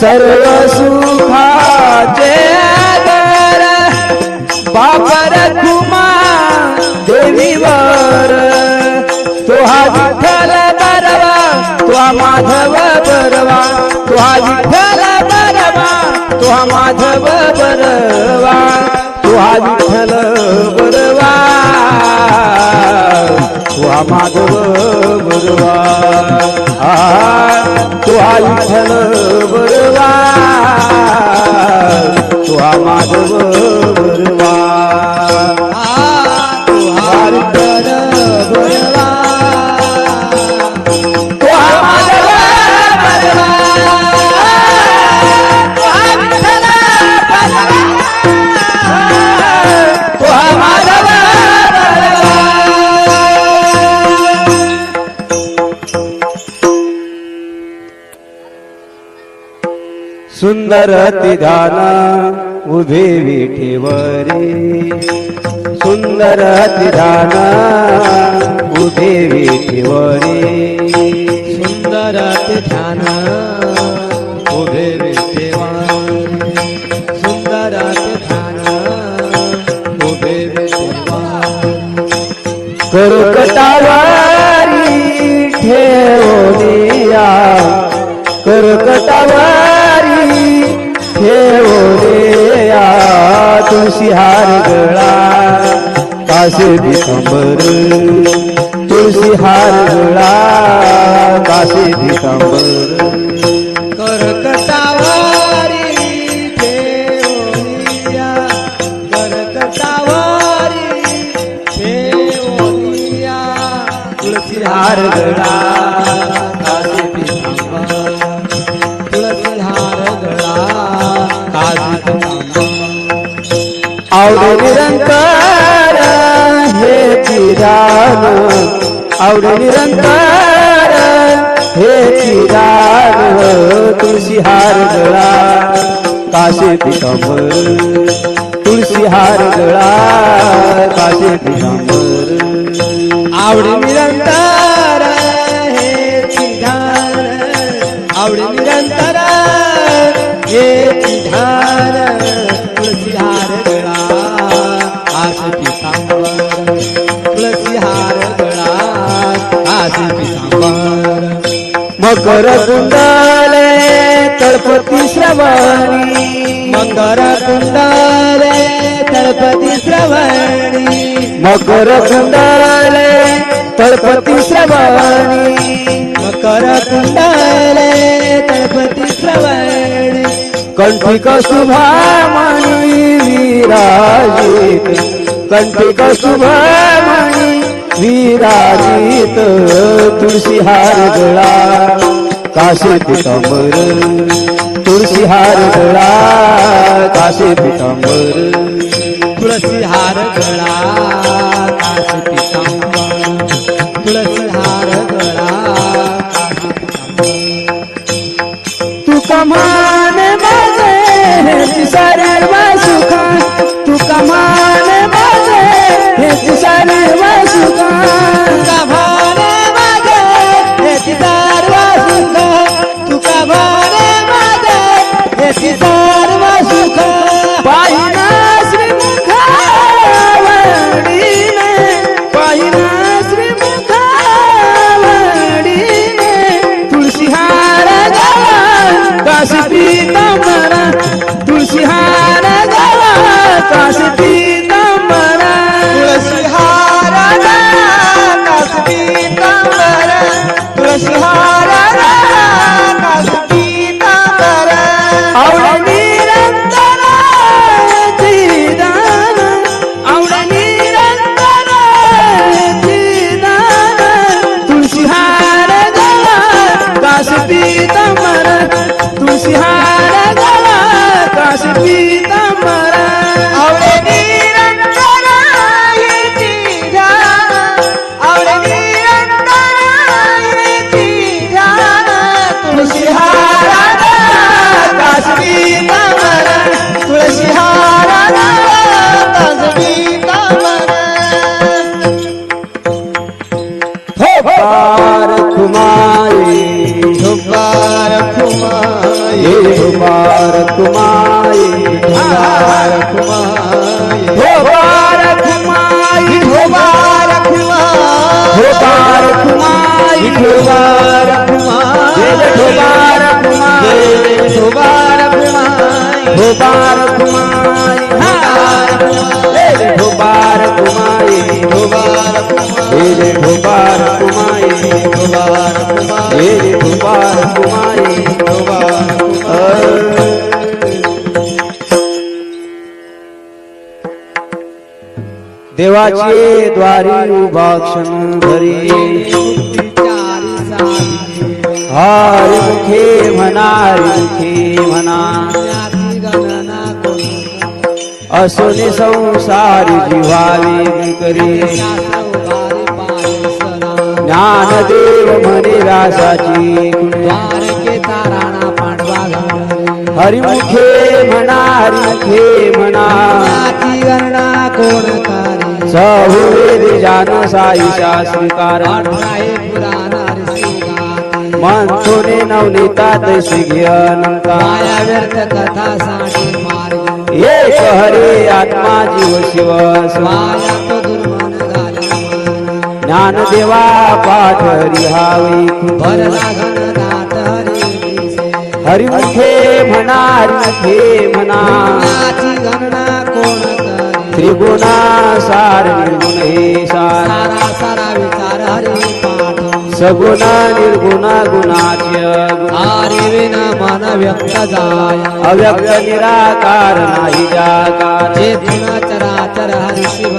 सर्व सुखाचे आदर बापर खुमा देवीवर तुहा विठ्ठल बरवा तुहा माधव बरवा तुहा विठ्ठल बरवा तुहा माधव बरवा तुहा विठ्ठल बरवा तुहा माधव बरवा तुहा विठ्ठल बरवा तुहा माधव बरवा तुहा विठ्ठल बरवा तुहा माधव बरवा तुहा विठ्ठल बरवा तुहा माधव बरवा सुंदर तिधान उभे विठेवरे सुंदर तिधान उभे विठेवरे सुंदर ध्यान उभे विठेवारे सुंदर ध्यान उभे विठेवारे कर्कटावारी ठेवोनिया कर्कटावारी ठेवोनिया तुळशी हार गळा कासे दिगंबर तुळशी हार गळा कासे दिगंबर कर्कटावारी ठेवोनिया कर्कटावारी ठेवोनिया तुळशी हार गळा काशी पितांबर तुळशी हार गळा काशी पितांबर आवडे निरंतर हे चिरान आवडे निरंतर हे चिरान तुळशी हार गळा काशे पितांबर तुळशी हार गळा काशे पितांबर आवडे निरंतर हे चिधान आवडे निरंतर हे चिधान तुळशी हार गळा काशी पितांबर तुळशी हार गळा काशी पितांबर मकर कुंडले तळपती श्रवणी मकर कुंडले तळपती श्रवणी मकर कुंडले तळपती श्रवणी मकर कुंडले तळपती श्रवणी कंठी कौस्तुभामणी विराजित कंठी कौस्तुभामणी विराजित तुळशी हार गळा काशे पितांबर तुळशी हार गळा काशे पितांबर तुळसी हार गळा काशी पितांबर तुळसी हार गळा काशी पितांबर तू कमान माझे हेची सर्व सुखा तू कमान माझे हेची सर्व सुखा तुका भाने माझे हेची सर्व सुख तुका भाने माझे हेची सर्व सुख पाहिना श्रीमुखावडीने पाहिना श्रीमुखावडीने तुळशी हार गळा काशी पितांबर तुळशी हार गळा काशी पितांबर तुळसी हार गळा काशी पितांबर तुळसी हार गळा काशी पितांबर आवडे निरंतर चिदान आवडे निरंतर चिदान तुळशी हार गळा काशी पितांबर तुळशी हार गळा काशी पितांबर आवडे निरंतर येती ध्यान आवडे निरंतर येती ध्यान तुळशी हार गळा काशी पितांबर तुळशी हार गळा काशी पितांबर हो बार कुमारी दुबार कुमार ये मुबारक माई मुबारक माई मुबारक माई मुबारक माई मुबारक माई मुबारक माई मुबारक माई मुबारक माई मुबारक माई मुबारक मेरे मुबारक माई मुबारक मेरे मुबारक माई देवाचे द्वारी उभा क्षण धरी हरी मुखे म्हणा असोने संसारी जीवावी करी ज्ञानदेव म्हणे रासाची हरिमुखे म्हणा गणना कोण करे सहुवेद जान साईशा स्वीकार मनसोने नवनीता तैसी माया व्यर्थ कथा साठी मार्ग एक हरे आत्मा जीव शिव माया तो दुर्मन घाला ज्ञानदेवा पाठ हरिहावी भरला घन दात हरिमुखे म्हणा ज्ञाची गणना कोण करे त्रिगुणा सार निर्गुण हे सार सारा विचार हरि पाठ सगुण निर्गुण गुणाच्य हरि विना मन व्यक्त जाय अव्यक्त निराकार नाही जाकार चेतन चराचर हरि शिव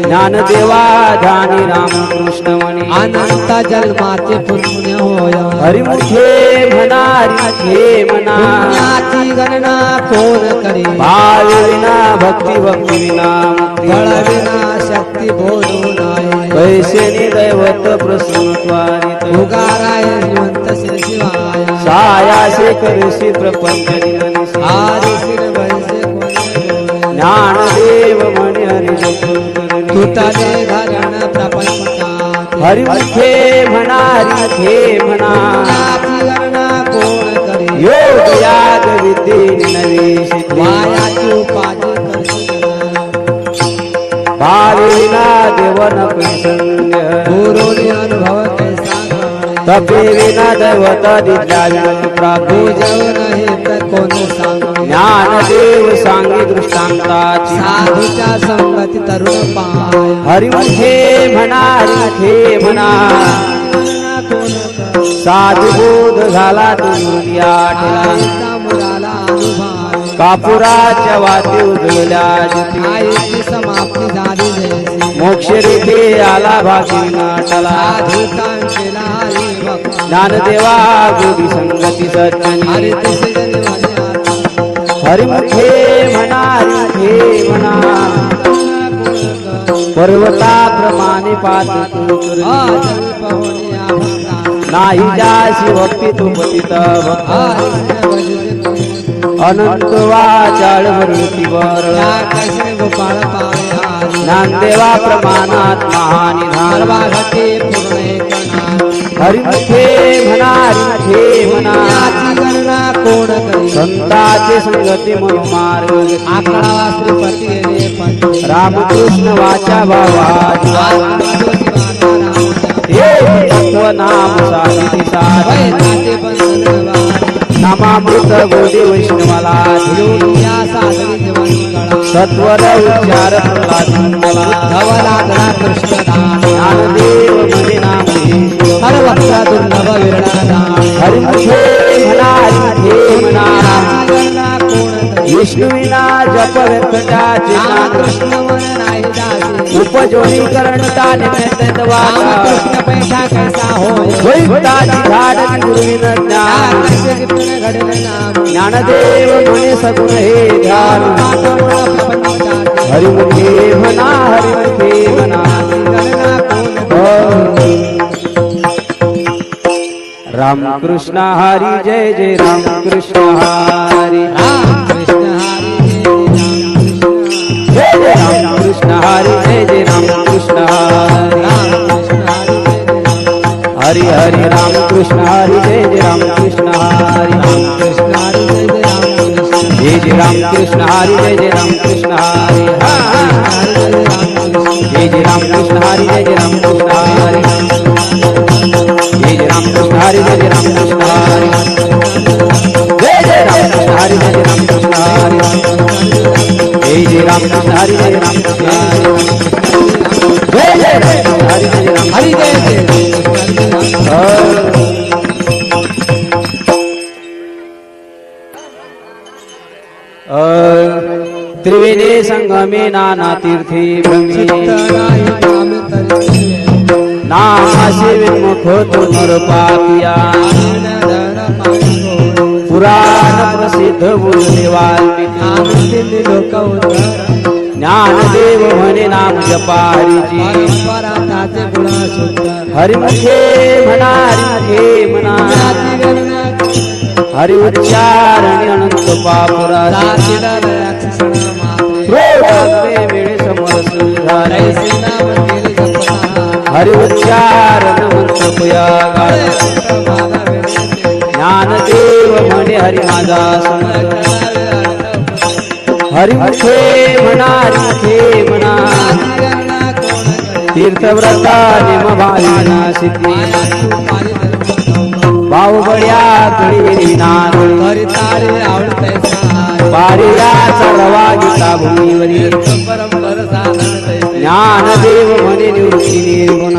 ज्ञानदेवा ध्यानी रामकृष्ण म्हणे अनंत जन्माचे पुण्य होय हरिमुखे म्हणा पुण्याची गणना कोण करे भाव विना भक्ती विना बळ विना शक्ती बोलू नाही कैसे दैवत प्रसन्नत्वारित उगाराय जिवंत श्री शिवाय सायासे करसी प्रपंच निनसी आदि सिर वैसे कोण ज्ञानदेव म्हणे हरि तुतले घरण प्रपंचात हरिमुखे म्हणा पुण्याची गणना कोण करे योग याग विद्ये नवेश मायाची उपाधी करशी भाविना देवन प्रसन्न गुरुनी अनुभव कैसा कळे तपे विना दैवत दिव्याविनत प्राप्त पूजव नाही तर कोण सांग ज्ञानदेव सांगे दृष्टांताची साधूच्या संगती तरुण पाय हरिमुखे म्हणा गणना कोण करे साधुबोध झाला दुनिया आठला आईचा मुलाला अनुभव कापुराच्या वाती उजळल्या ज्योती आईची समाप्ती झाली जैसी मोक्ष रेखे आला भागी नाटला साधुकांचेला हरी भक्त ज्ञानदेवा गोडी संगती सज्जनी हरी तिसे जनी म्हणे आता हरिमुखे म्हणा पर्वताप्रमाणे पात नाही जाशी भक्ती तू पतित भक्त अनंत वाचाळ वृत्तीवर गोपाळ पाळे ज्ञानदेवा प्रमाणात महानिधान हरिमुखे म्हणा गणना कोण करे संताचे संगती मनोमार्ग आकडा श्रीपती गेले पंच रामकृष्ण वाचा बाबा तत्व नाम साहिती सार वैताचे बंधन नामामृत गोडी वैष्णवाला या साधवी जीवन कळा सत्वर उच्चार प्रल्हाद धवला गणा कृष्णदास ज्ञानदेव मध्ये नाम सर्वत्र दुर्लभ विरळा हरिमुखे म्हणा गणना कोण करे विष्णुविना जप व्यर्थाचे कृष्ण मन नाही दासी उपजोनी करणता निमित्त वाचा कृष्ण पैसा कैसा होय वैताची झाड गुरुविन ज्ञान कसे गिफ्ट घडले नाम ज्ञानदेव म्हणे सगुण हे ध्यान हरिमुखे म्हणा गणना कोण रामकृष्ण हरी जय जय रामकृष्ण हरी कृष्ण हरी जय जय रामकृष्ण हरी जय जय रामकृष्ण हरी हरि हरि राम कृष्ण हरि जय जय राम कृष्ण हरि राम कृष्ण हरि जय जय राम कृष्ण हरि जय जय राम कृष्ण हरि जय जय राम कृष्ण हरि जय जय राम कृष्ण हरि जय जय राम कृष्ण हरि जय जय राम कृष्ण हरि जय जय राम कृष्ण हरि जय जय राम कृष्ण हरि जय जय राम कृष्ण हरि जय जय राम कृष्ण हरि जय जय राम कृष्ण हरि जय जय राम हरि जय जय त्रिवेणी संगमे नाना तीर्थी भ्रमी नामासे विमुख तो नर पापिया पुराण प्रसिद्ध बोलले वाल्मिकी ज्ञानदेव म्हणे नाम जपारीची हरिमुखे म्हणा हरिमुखे म्हणा हरि उच्चारणी अनंत पापुरा वेळे समरस झाले हरि उच्चारण मंत्रपुया ज्ञानदेव म्हणे हरि माझा समर्थ हरिमुखे म्हणा हरिमुखे म्हणा तीर्थव्रता निम भाविना सिद्धी बाहुबड्या कळी नाद पारियाचा रवा गीता भूमीवरी ज्ञानदेव म्हणे निवृत्ती निर्गुण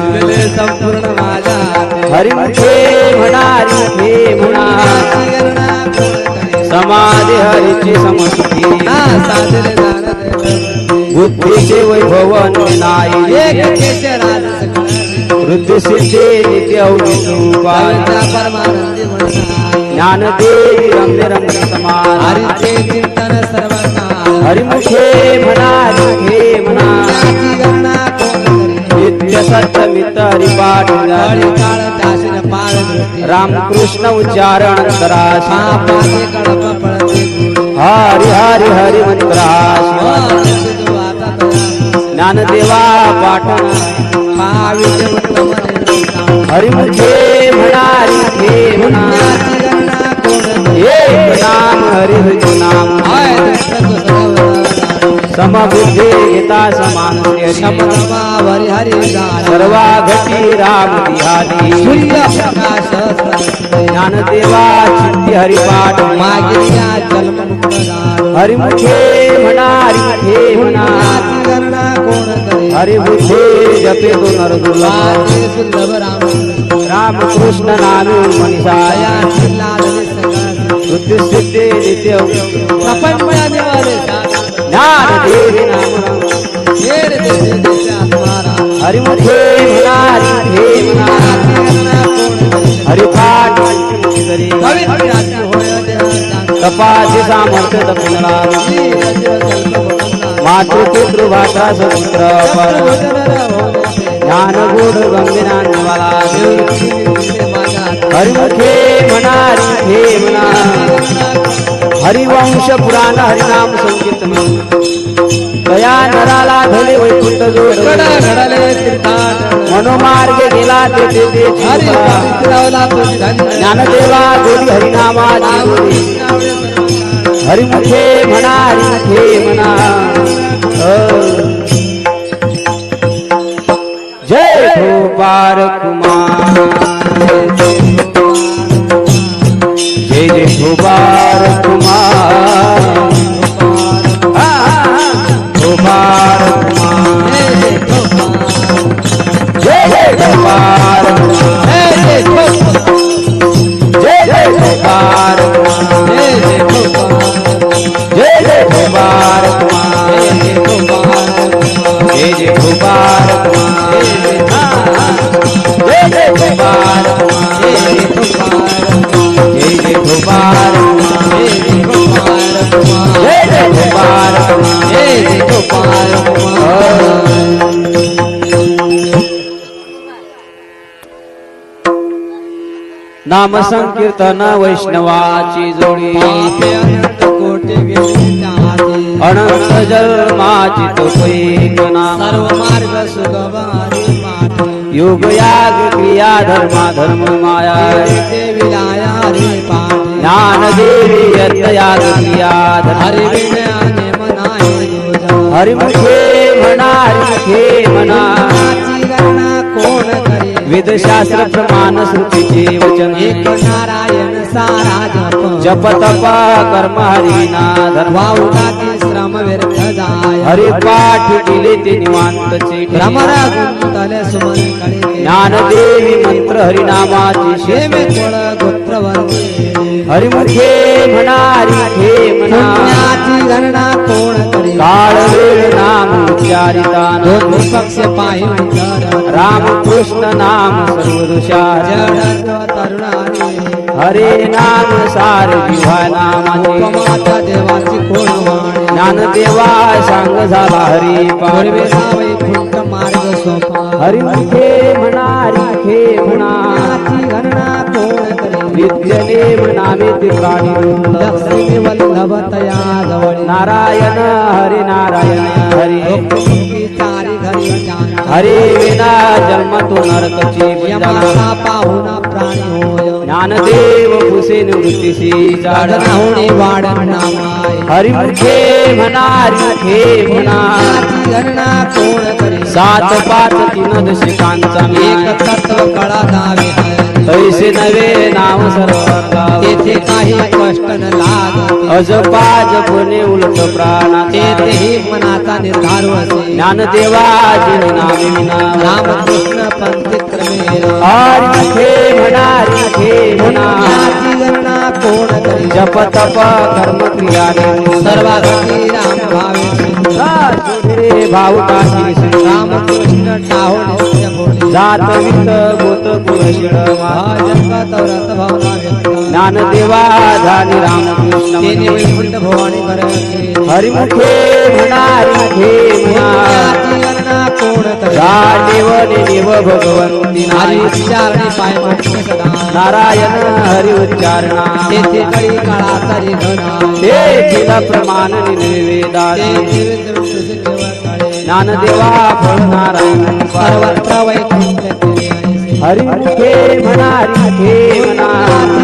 संपूर्ण माझ्या हरिमुखे म्हणा हरिमुखे म्हणा समाधी हरीची समसुखी बुद्धीचे वैभव नाही वृद्धी सिद्धे नित्य ज्ञानदेवी रम्य रम्य समान हरिमुखे म्हणा हरिमुखे म्हणा नित्य सत्य मित्र हरिपाठ रामकृष्ण उच्चारण अंतराशी हरि हरि हरि मंत्राशी ज्ञानदेवा पाठन हरिमुखे म्हणा हरिमुखे म्हणा एक नाम हरि हरि नाम समबुद्धे गीता समान सर्वा घटी राम दिहादी ज्ञानदेवा चित्ती हरिपाठ हरिमुखे म्हणा हरिमुखे म्हणा हरिमुखे जपे तो नरदुर्लभ रामकृष्ण नामे मनीषाया बुद्धि सिद्धि नित्य ज्ञानदेवी नाम हरिमुखे म्हणा हरिमुखे म्हणा हरिपाठ तपाचे सामर्थ्य तपला मातृपुत्र भाषा स्वतंत्र ज्ञान गुण गंभीरांवाला हरिमुखे म्हणा हरिमुखे म्हणा हरिवंश पुराण हरिनाम संकीर्तन दया नराला धले वैकुंठ जोड मनोमार्ग गेला ते ज्ञानदेवा गोडी हरिनामा हरिमुखे म्हणा हरिमुखे म्हणा जय गोपाल कुमार जय जय गोपाल कुमार गोपाल कुमार जय जय गोपाल जय जय गोपाल जय जय गोपाल जय जय गोपाल जय जय गोपाल जय जय गोपाल जय जय गोपाल जय जय गोपाल नाम संकीर्तन वैष्णवाची जोडी अनंत जन्माची तो पैकना सर्व मार्ग सुगम योग याग क्रिया धर्मा धर्म माया देवी लाया रे पाठी ज्ञान देवी यज्ञ याग क्रिया हरि धर्म विज्ञाने मनाए दोजा हरिमुखे म्हणा हरिमुखे म्हणा नाची गणना कोण करे वेदशास्त्र प्रमाण श्रुतीचे वचन एक नारायण सारा जप तप कर्म हरिना धर्म वाऊला की श्रम व्यर्थ जाय हरि पाठ केले ते निवांतचे भ्रमरा गुंतले सुमन कडे ज्ञान देवी मंत्र हरिनामाची शेमे शेमे कोळ गोत्र वर्गे हरिमुखे म्हणा हरिमुखे म्हणा पुण्याची गणना कोण करे काळ वेळ नाम उच्चारिता दोन पक्ष पाहि विचार राम कृष्ण नाम सर्वदुषार जड तरुणाने हरे नाम सार जिव्हा नामाचे उपमाता देवाची कोण वाणी ज्ञानदेवा सांग झाला हरी पूर्वे पार्वती वैकुंठ मार्ग सोपा हरिमुखे म्हणा हरिमुखे म्हणा पुण्याची गणना कोण करे नित्य नेम नामे ते प्राणी दुर्लभ. लक्ष्मी वल्लभ तया जवळ नारायण हरी नारायण हरी लोकमुखी चारी घरी जाण हरे विना जन्म तो नरकची यमाचा पाहुणा प्राणी होय ज्ञानदेव कुसे निवृत्तीशी जाड साधना होणे वाढण नामाय हरिमुखे म्हणा हरिमुखे म्हणा पुण्याची गणना कोण करे सात पाच तीन दशकांचा एक तत्व कळा दावे हरी तैसे नवे नाम सर्व तेथे काही कष्ट न लाग अजपाज पुणे उलट प्राणाचे तेथेही मनाचा निर्धार वसे ज्ञानदेवा जिन नामे विना रामकृष्ण पंथी क्रमेण हरिमुखे म्हणा हरिमुखे म्हणा पुण्याची गणना कोण करे जप तप कर्म क्रियाने सर्वांगी राम भावे रे भावताची रामकृष्ण टाहो नित्य बोले जात वित गोत कुळशिळ जगत व्रत भावना व्यक्त ज्ञानदेवा धानी रामकृष्ण तेने म्हणे. वैकुंठ भवानी करके हरिमुखे म्हणा हरिमुखे म्हणा पुण्याची गणना कोण करे देव देव भगवंती हरी नारी उच्चारणे पाय मोक्ष सदा नारायण हरि उच्चारणा तेथे कळी काळा तरी घना ते तिला प्रमाण निवेदाने ज्ञानदेवा फळ नारायण सर्वत्र वैकुंठ केले ऐसे. हरिमुखे म्हणा हरिमुखे म्हणा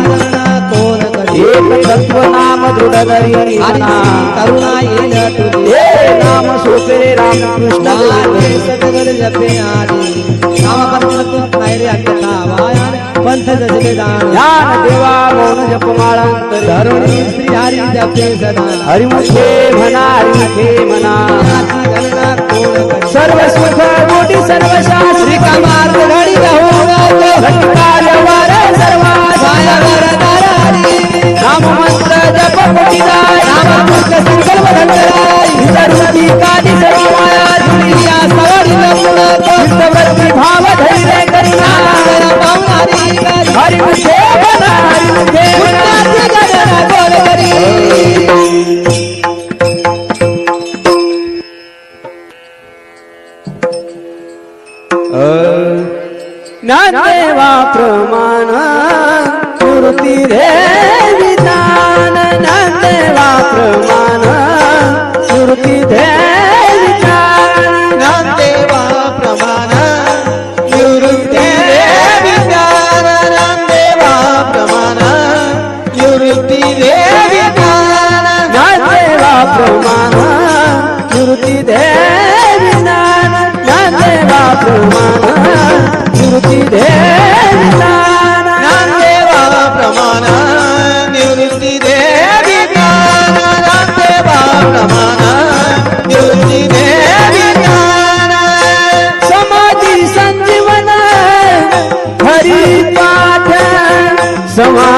गणना कोण करे एक तत्व नाम दृढ धरी आणि म्हणा करुणा येईल तुझे हे नाम सोपे रामकृष्ण नामे सदगड जपे आदी नामपंथ नाही रे अन्यथा वायान पंथ जसले दान ज्ञान देवा मौन जपमाळांतर धरुणी श्री हरी जपे सदा हरिमुखे म्हणा हरिमुखे म्हणा पुण्याची गणना कोण करे सर्व सुख मोठी सर्व शास्त्री मार्ग घडी घटकाल वार सर्वा नाम मंत्र जप कोटीदाय रामकृष्ण संकल्प धंडराय सर्वती कादी सर्व माया दुनिया सवडी चित्तवृत्ती भाव धैर्य करिना हरिमुखे म्हणा हरिमुखे ज्ञानदेवा प्रमाण मूर्ती रे विधान ज्ञानदेवा प्रमाण मूर्ती रे विधान ज्ञानदेवा प्रमाण निवृत्ती रे विज्ञान ज्ञानदेवा प्रमाण निवृत्ती रे विज्ञान ज्ञानदेवा प्रमाण मूर्ती रे विधान ज्ञानदेवा प्रमाण मूर्ती रे विधान ज्ञानदेवा प्रमाण निवृत्ती रे विज्ञान ज्ञानदेवा प्रमाण निवृत्ती रे विज्ञान समाधी संजीवन हरि पाठ समा